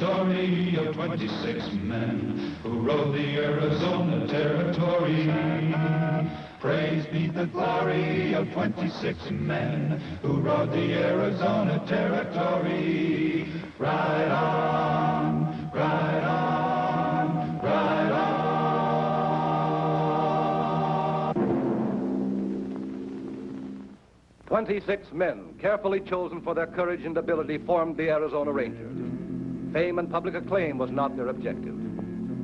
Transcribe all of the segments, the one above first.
story of 26 men who rode the Arizona Territory. Praise be the glory of 26 men who rode the Arizona Territory. Ride on, ride on, ride on. 26 men, carefully chosen for their courage and ability, formed the Arizona Rangers. Fame and public acclaim was not their objective.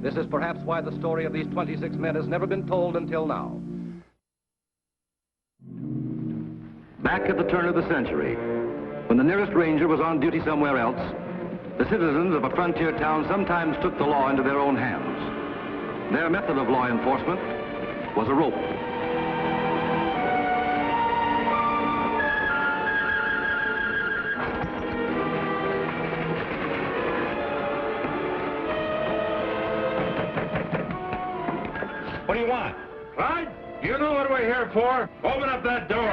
This is perhaps why the story of these 26 men has never been told until now. Back at the turn of the century, when the nearest ranger was on duty somewhere else, the citizens of a frontier town sometimes took the law into their own hands. Their method of law enforcement was a rope. What do you want? Clyde, you know what we're here for. Open up that door.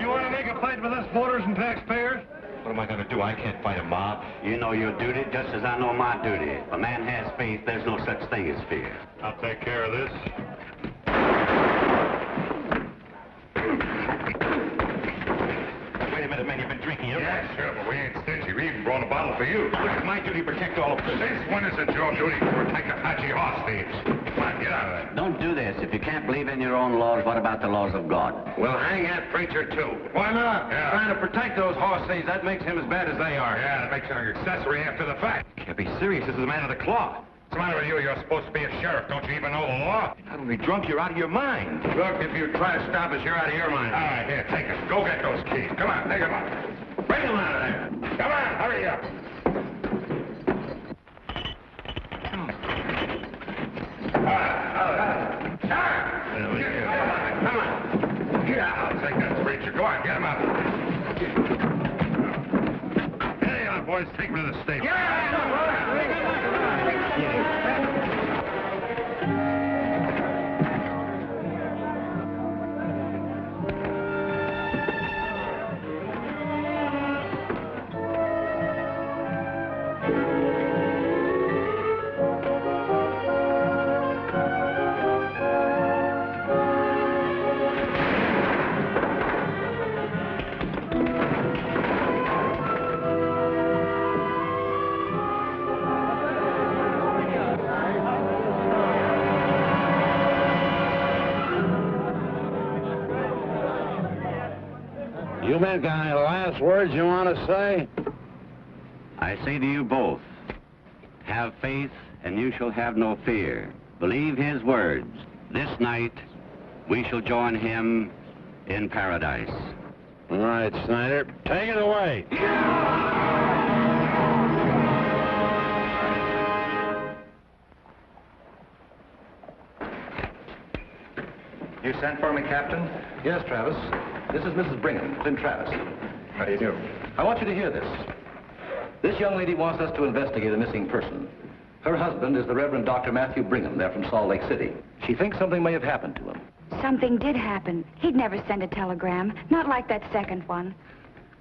You want to make a fight with us voters and taxpayers? What am I going to do? I can't fight a mob. You know your duty just as I know my duty. If a man has faith, there's no such thing as fear. I'll take care of this. Wait a minute, man. You've been drinking, haven't you? Yeah, sure, but we ain't stingy. We even brought a bottle for you. Look, it's my duty to protect all of us. This one isn't your duty to protect Apache horse thieves. Come on, get out of there. Don't do this. If you can't believe in your own laws, what about the laws of God? Well, hang that preacher, too. Why not? Yeah. Trying to protect those horse thieves, that makes him as bad as they are. Yeah, that makes him an accessory after the fact. Can't be serious. This is a man of the cloth. What's the matter with you? You're supposed to be a sheriff. Don't you even know the law? Not only drunk, you're out of your mind. Look, if you try to stop us, you're out of your mind. All right, here, take it. Go get those keys. Come on, take them out. Bring them out of there. Come on, hurry up. Come on. Yeah, I'll take that preacher. Go on, get him out. Hey, on, boys, take me to the station. You men got any last words you want to say? I say to you both, have faith and you shall have no fear. Believe his words. This night we shall join him in paradise. All right, Snyder, take it away. You sent for me, Captain? Yes, Travis. This is Mrs. Brigham, Clint Travis. How do you do? I want you to hear this. This young lady wants us to investigate a missing person. Her husband is the Reverend Dr. Matthew Brigham. They're from Salt Lake City. She thinks something may have happened to him. Something did happen. He'd never send a telegram, not like that second one.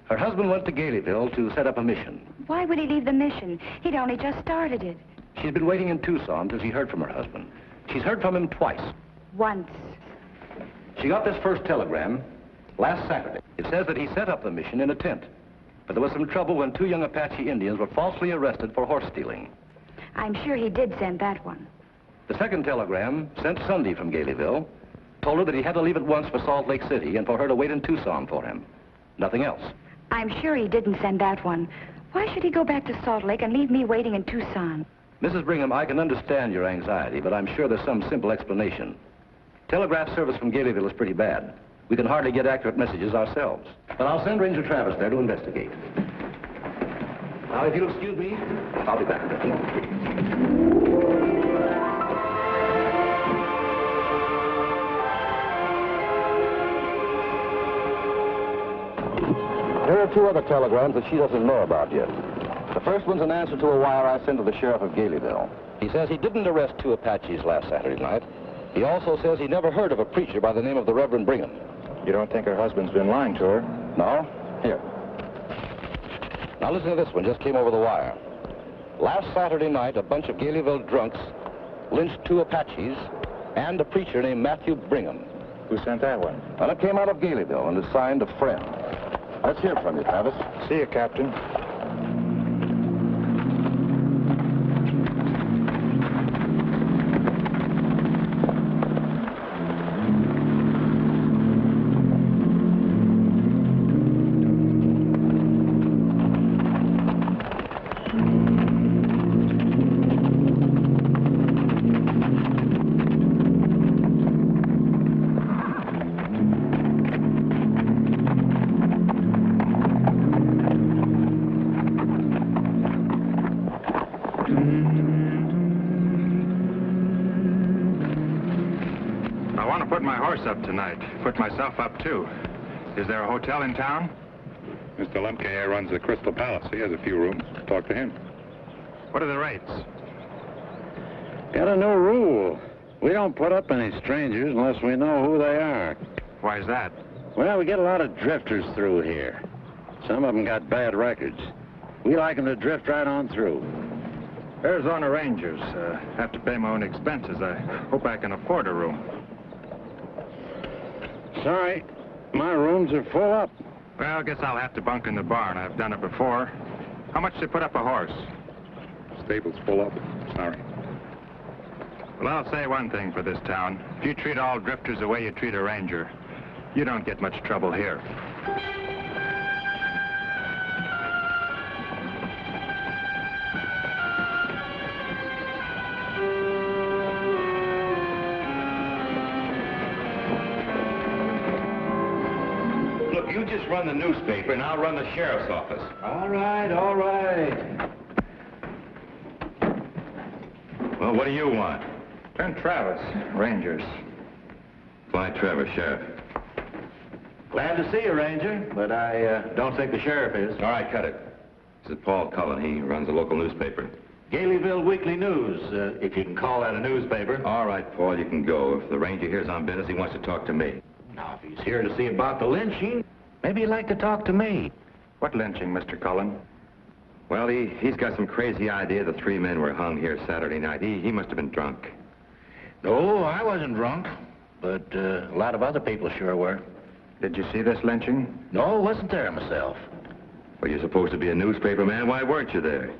Her husband went to Galeyville to set up a mission. Why would he leave the mission? He'd only just started it. She's been waiting in Tucson till she heard from her husband. She's heard from him twice. Once. She got this first telegram last Saturday. It says that he set up the mission in a tent. But there was some trouble when 2 young Apache Indians were falsely arrested for horse stealing. I'm sure he did send that one. The second telegram, sent Sunday from Galeyville, told her that he had to leave at once for Salt Lake City and for her to wait in Tucson for him. Nothing else. I'm sure he didn't send that one. Why should he go back to Salt Lake and leave me waiting in Tucson? Mrs. Brigham, I can understand your anxiety, but I'm sure there's some simple explanation. Telegraph service from Galeyville is pretty bad. We can hardly get accurate messages ourselves. But I'll send Ranger Travis there to investigate. Now, if you'll excuse me, I'll be back in a bit. There are 2 other telegrams that she doesn't know about yet. The first one's an answer to a wire I sent to the sheriff of Galeyville. He says he didn't arrest 2 Apaches last Saturday night. He also says he never heard of a preacher by the name of the Reverend Brigham. You don't think her husband's been lying to her? No? Here. Now listen to this one, just came over the wire. Last Saturday night, a bunch of Galeyville drunks lynched 2 Apaches and a preacher named Matthew Brigham. Who sent that one? Well, it came out of Galeyville and is signed a friend. Let's hear from you, Travis. See you, Captain. Up tonight. Put myself up, too. Is there a hotel in town? Mr. Lemke here runs the Crystal Palace. He has a few rooms. Talk to him. What are the rates? Got a new rule. We don't put up any strangers unless we know who they are. Why is that? Well, we get a lot of drifters through here. Some of them got bad records. We like them to drift right on through. Arizona Rangers. Have to pay my own expenses. I hope I can afford a room. Sorry, my rooms are full up. Well, I guess I'll have to bunk in the barn. I've done it before. How much to put up a horse? Stable's full up. Sorry. Well, I'll say one thing for this town. If you treat all drifters the way you treat a ranger, you don't get much trouble here. You just run the newspaper, and I'll run the sheriff's office. All right, all right. Well, what do you want? Ben Travis, Rangers. Clyde Trevor, Sheriff. Glad to see you, Ranger, but I don't think the sheriff is. All right, cut it. This is Paul Cullen. He runs a local newspaper. Galeyville Weekly News, if you can call that a newspaper. All right, Paul, you can go. If the ranger here's on business, he wants to talk to me. Now, if he's here to see about the lynching, maybe he'd like to talk to me. What lynching, Mr. Cullen? Well, he's got some crazy idea the 3 men were hung here Saturday night. He must have been drunk. No, I wasn't drunk, but a lot of other people sure were. Did you see this lynching? No, wasn't there myself. Well, you're supposed to be a newspaper man. Why weren't you there?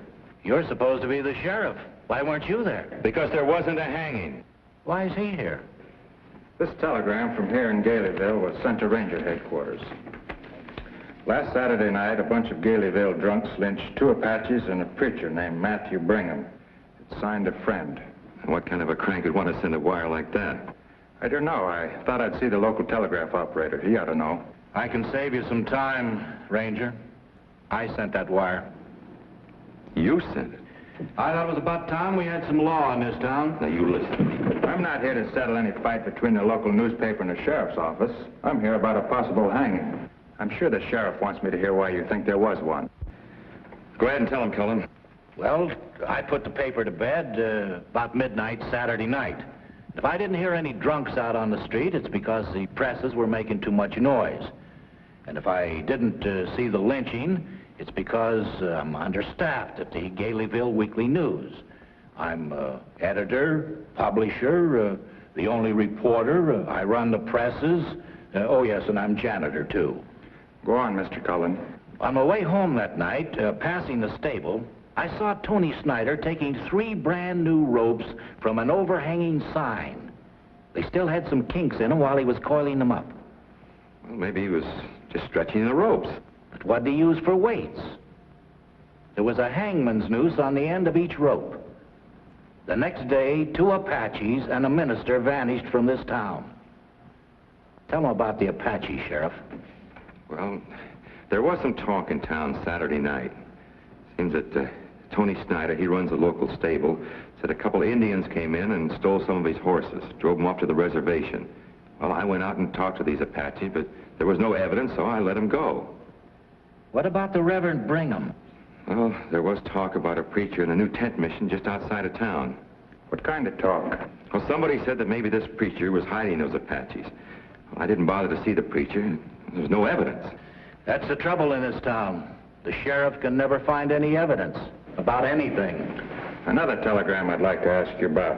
You're supposed to be the sheriff. Why weren't you there? Because there wasn't a hanging. Why is he here? This telegram from here in Galeyville was sent to Ranger headquarters. Last Saturday night, a bunch of Galeyville drunks lynched 2 Apaches and a preacher named Matthew Brigham. It signed a friend. And what kind of a crank would want to send a wire like that? I don't know. I thought I'd see the local telegraph operator. He ought to know. I can save you some time, Ranger. I sent that wire. You sent it? I thought it was about time we had some law in this town. Now, you listen to me. I'm not here to settle any fight between the local newspaper and the sheriff's office. I'm here about a possible hanging. I'm sure the sheriff wants me to hear why you think there was one. Go ahead and tell him, Cullen. Well, I put the paper to bed about midnight Saturday night. If I didn't hear any drunks out on the street, it's because the presses were making too much noise. And if I didn't see the lynching, it's because I'm understaffed at the Galeyville Weekly News. I'm editor, publisher, the only reporter. I run the presses. Oh, yes, and I'm janitor, too. Go on, Mr. Cullen. On my way home that night, passing the stable, I saw Tony Snyder taking 3 brand new ropes from an overhanging sign. They still had some kinks in them while he was coiling them up. Well, maybe he was just stretching the ropes. But what did he use for weights? There was a hangman's noose on the end of each rope. The next day, 2 Apaches and a minister vanished from this town. Tell them about the Apache, Sheriff. Well, there was some talk in town Saturday night. Seems that Tony Snyder, he runs a local stable, said a couple of Indians came in and stole some of his horses, drove them off to the reservation. Well, I went out and talked to these Apaches, but there was no evidence, so I let them go. What about the Reverend Brigham? Well, there was talk about a preacher in a new tent mission just outside of town. What kind of talk? Well, somebody said that maybe this preacher was hiding those Apaches. Well, I didn't bother to see the preacher. There was no evidence. That's the trouble in this town. The sheriff can never find any evidence about anything. Another telegram I'd like to ask you about.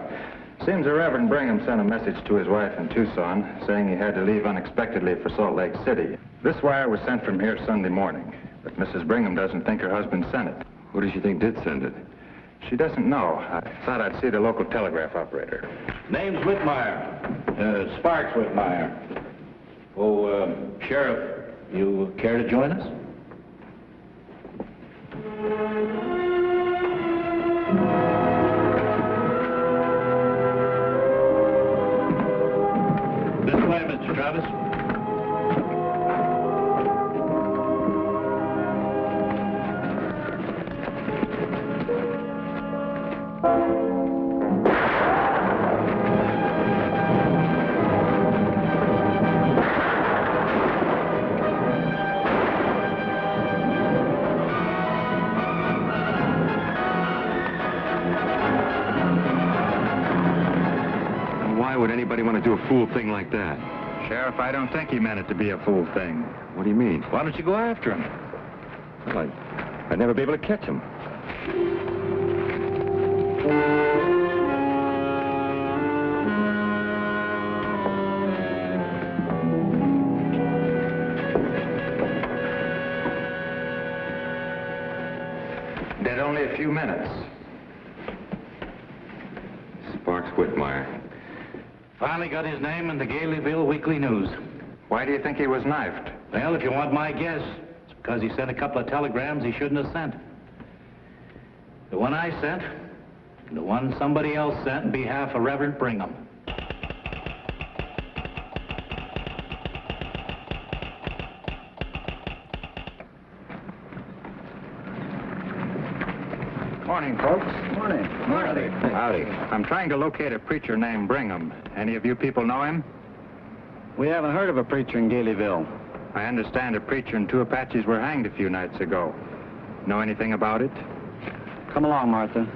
Seems the Reverend Brigham sent a message to his wife in Tucson saying he had to leave unexpectedly for Salt Lake City. This wire was sent from here Sunday morning, but Mrs. Brigham doesn't think her husband sent it. Who does she think did send it? She doesn't know. I thought I'd see the local telegraph operator. Name's Whitmire. Sparks Whitmire. Oh, Sheriff, you care to join us? This way, Mr. Travis. Why would anybody want to do a fool thing like that? Sheriff, I don't think he meant it to be a fool thing. What do you mean? Why don't you go after him? Well, I'd never be able to catch him. Dead only a few minutes. Sparks Whitmire. Finally got his name in the Galeyville Weekly News. Why do you think he was knifed? Well, if you want my guess, it's because he sent a couple of telegrams he shouldn't have sent. The one I sent, and the one somebody else sent on behalf of Reverend Brigham. Morning, folks. Morning. Howdy. Howdy. I'm trying to locate a preacher named Brigham. Any of you people know him? We haven't heard of a preacher in Galeyville. I understand a preacher and two Apaches were hanged a few nights ago. Know anything about it? Come along, Martha.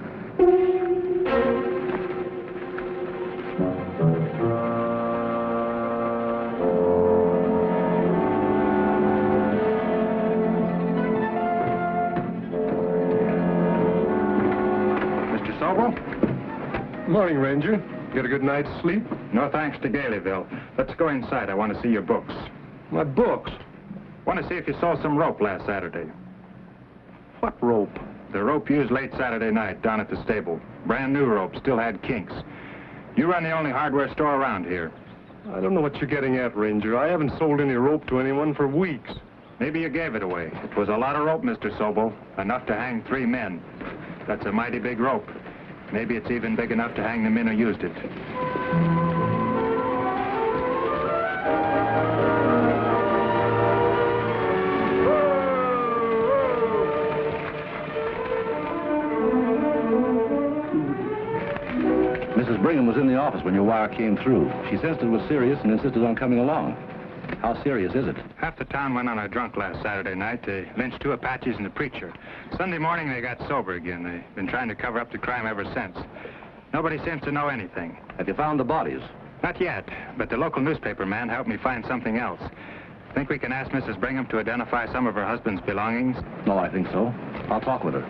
Mr. Sobel? Morning, Ranger. Get a good night's sleep? No thanks to Galeyville. Let's go inside. I want to see your books. My books? Want to see if you saw some rope last Saturday. What rope? The rope used late Saturday night down at the stable. Brand new rope, still had kinks. You run the only hardware store around here. I don't know what you're getting at, Ranger. I haven't sold any rope to anyone for weeks. Maybe you gave it away. It was a lot of rope, Mr. Sobel. Enough to hang 3 men. That's a mighty big rope. Maybe it's even big enough to hang the men who used it. Mrs. Brigham was in the office when your wire came through. She sensed it was serious and insisted on coming along. How serious is it? Half the town went on a drunk last Saturday night. They lynched 2 Apaches and a preacher. Sunday morning, they got sober again. They've been trying to cover up the crime ever since. Nobody seems to know anything. Have you found the bodies? Not yet, but the local newspaper man helped me find something else. Think we can ask Mrs. Brigham to identify some of her husband's belongings? No, I think so. I'll talk with her.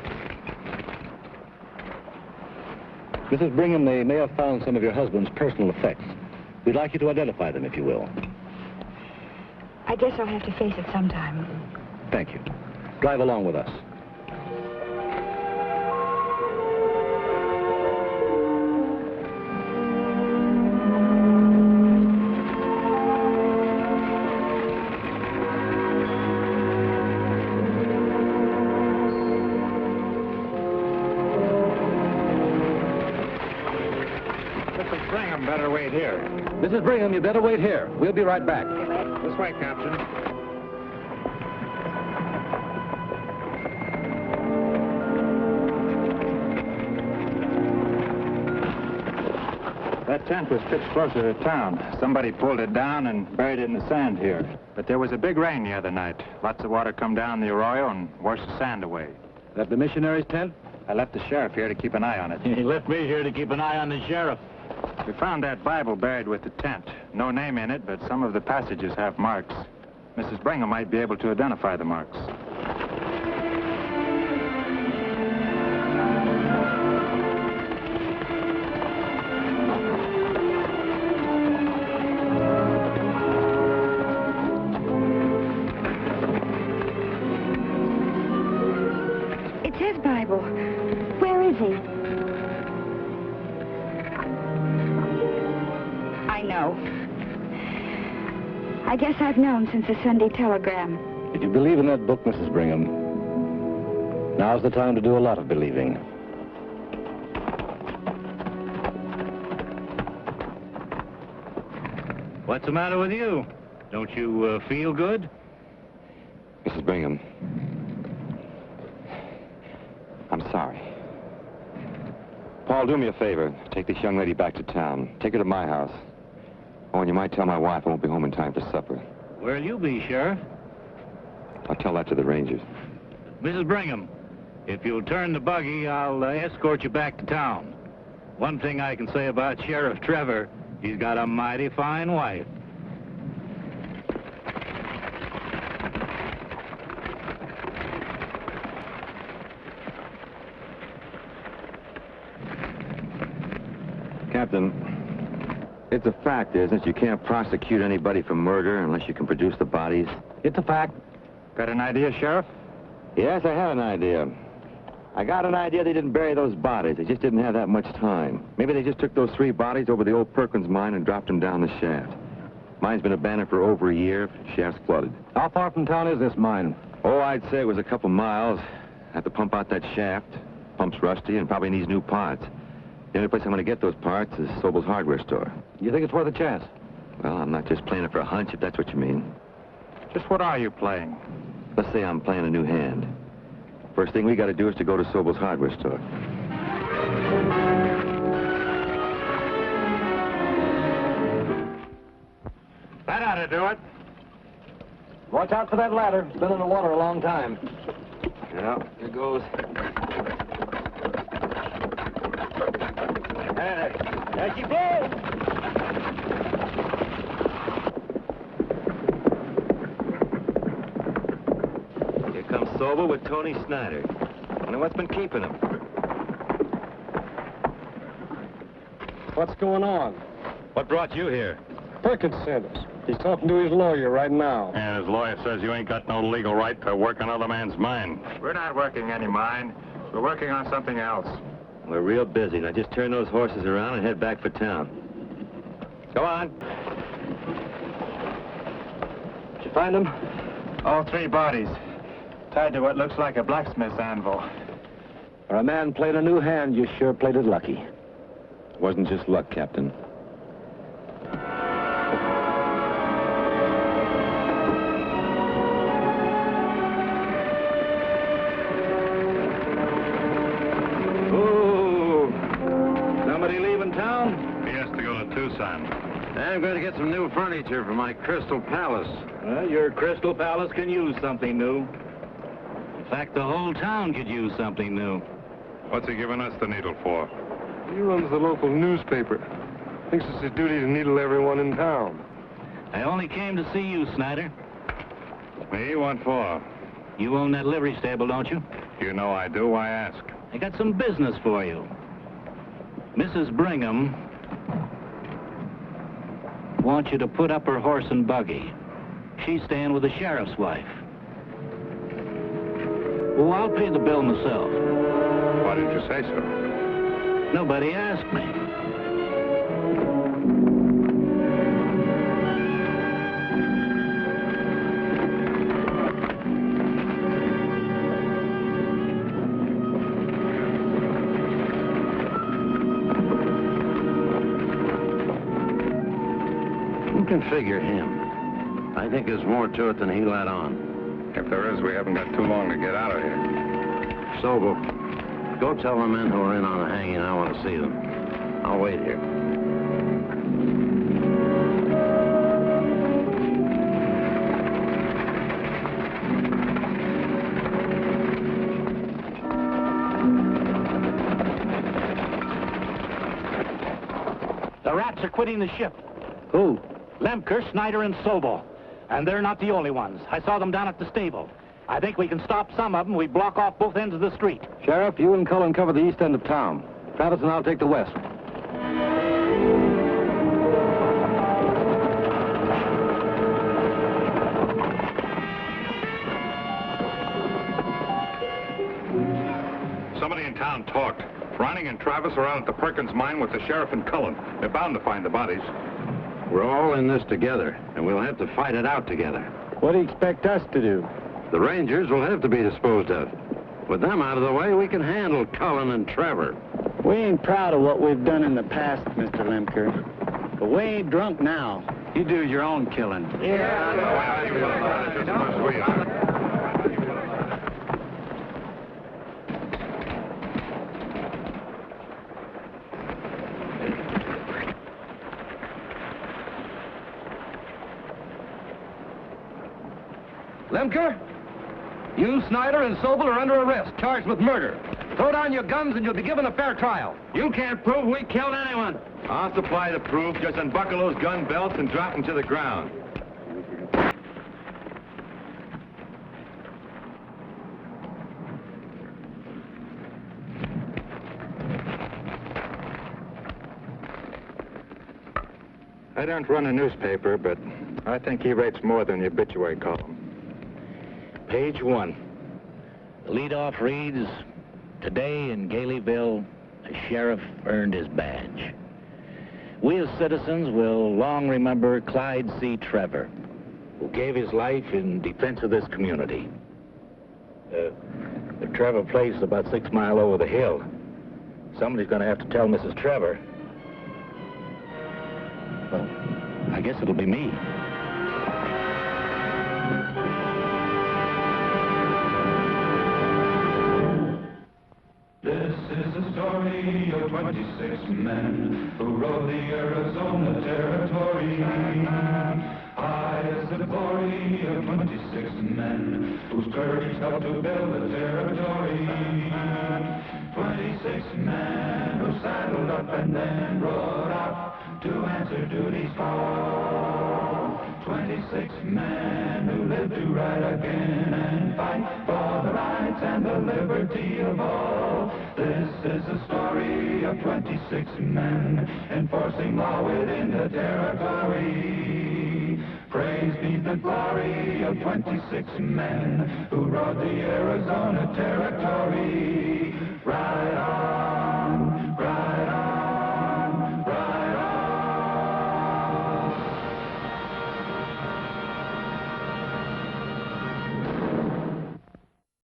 Mrs. Brigham, they may have found some of your husband's personal effects. We'd like you to identify them, if you will. I guess I'll have to face it sometime. Thank you. Drive along with us. Mrs. Brigham better wait here. Mrs. Brigham, you better wait here. We'll be right back. This way, Captain. That tent was pitched closer to town. Somebody pulled it down and buried it in the sand here. But there was a big rain the other night. Lots of water come down the arroyo and washed the sand away. That the missionary's tent? I left the sheriff here to keep an eye on it. He left me here to keep an eye on the sheriff. We found that Bible buried with the tent. No name in it, but some of the passages have marks. Mrs. Brigham might be able to identify the marks. now. I guess I've known since the Sunday telegram. Did you believe in that book, Mrs. Brigham? Now's the time to do a lot of believing. What's the matter with you? Don't you feel good? Mrs. Brigham, I'm sorry. Paul, do me a favor. Take this young lady back to town. Take her to my house. Oh, and you might tell my wife I won't be home in time for supper. Where'll you be, Sheriff? I'll tell that to the Rangers. Mrs. Brigham, if you'll turn the buggy, I'll escort you back to town. One thing I can say about Sheriff Trevor, he's got a mighty fine wife. Captain, it's a fact, isn't it? You can't prosecute anybody for murder unless you can produce the bodies. It's a fact. Got an idea, Sheriff? Yes, I have an idea. I got an idea they didn't bury those bodies. They just didn't have that much time. Maybe they just took those 3 bodies over the old Perkins mine and dropped them down the shaft. Mine's been abandoned for over a year. Shaft's flooded. How far from town is this mine? Oh, I'd say it was a couple miles. Have to pump out that shaft. Pump's rusty and probably needs new parts. The only place I'm going to get those parts is Sobel's hardware store. You think it's worth a chance? Well, I'm not just playing it for a hunch, if that's what you mean. Just what are you playing? Let's say I'm playing a new hand. First thing we got to do is to go to Sobel's hardware store. That ought to do it. Watch out for that ladder. It's been in the water a long time. Yeah, here goes. There she goes! Here comes Sobel with Tony Snyder. Wonder what's been keeping him. What's going on? What brought you here? Perkins sent us. He's talking to his lawyer right now. And his lawyer says you ain't got no legal right to work on other man's mine. We're not working any mine. We're working on something else. We're real busy. Now just turn those horses around and head back for town. Go on. Did you find them? All 3 bodies. Tied to what looks like a blacksmith's anvil. For a man playing a new hand, you sure played it lucky. It wasn't just luck, Captain. Tucson. I'm going to get some new furniture for my Crystal Palace. Well, your Crystal Palace can use something new. In fact, the whole town could use something new. What's he giving us the needle for? He runs the local newspaper. Thinks it's his duty to needle everyone in town. I only came to see you, Snyder. Me? What for? You own that livery stable, don't you? You know I do. Why ask? I got some business for you. Mrs. Brigham wants you to put up her horse and buggy. She's staying with the sheriff's wife. Well, I'll pay the bill myself. Why didn't you say so? Nobody asked me. Who can figure him? I think there's more to it than he let on. If there is, we haven't got too long to get out of here. Sobel, go tell the men who are in on the hanging I want to see them. I'll wait here. The rats are quitting the ship. Who? Lemker, Snyder, and Sobel. And they're not the only ones. I saw them down at the stable. I think we can stop some of them. We block off both ends of the street. Sheriff, you and Cullen cover the east end of town. Travis and I'll take the west. Somebody in town talked. Ronning and Travis are out at the Perkins mine with the sheriff and Cullen. They're bound to find the bodies. We're all in this together, and we'll have to fight it out together. What do you expect us to do? The Rangers will have to be disposed of. With them out of the way, we can handle Cullen and Trevor. We ain't proud of what we've done in the past, Mr. Lemker. But we ain't drunk now. You do your own killing. Lemker, you, Snyder, and Sobel are under arrest, charged with murder. Throw down your guns and you'll be given a fair trial. You can't prove we killed anyone. I'll supply the proof. Just unbuckle those gun belts and drop them to the ground. I don't run a newspaper, but I think he rates more than the obituary column. Page 1. The leadoff reads, "Today in Gaileyville, a sheriff earned his badge. We as citizens will long remember Clyde C. Trevor, who gave his life in defense of this community." The Trevor place is about 6 miles over the hill. Somebody's going to have to tell Mrs. Trevor. Well, I guess it'll be me. This is the story of 26 men who rode the Arizona Territory. High is the glory of 26 men whose courage helped to build the territory. 26 men who saddled up and then rode out to answer duty's call. 26 men who lived to ride again and fight for the rights and the liberty of all. This is the story of 26 men enforcing law within the territory. Praise be the glory of 26 men who rode the Arizona Territory. Ride on.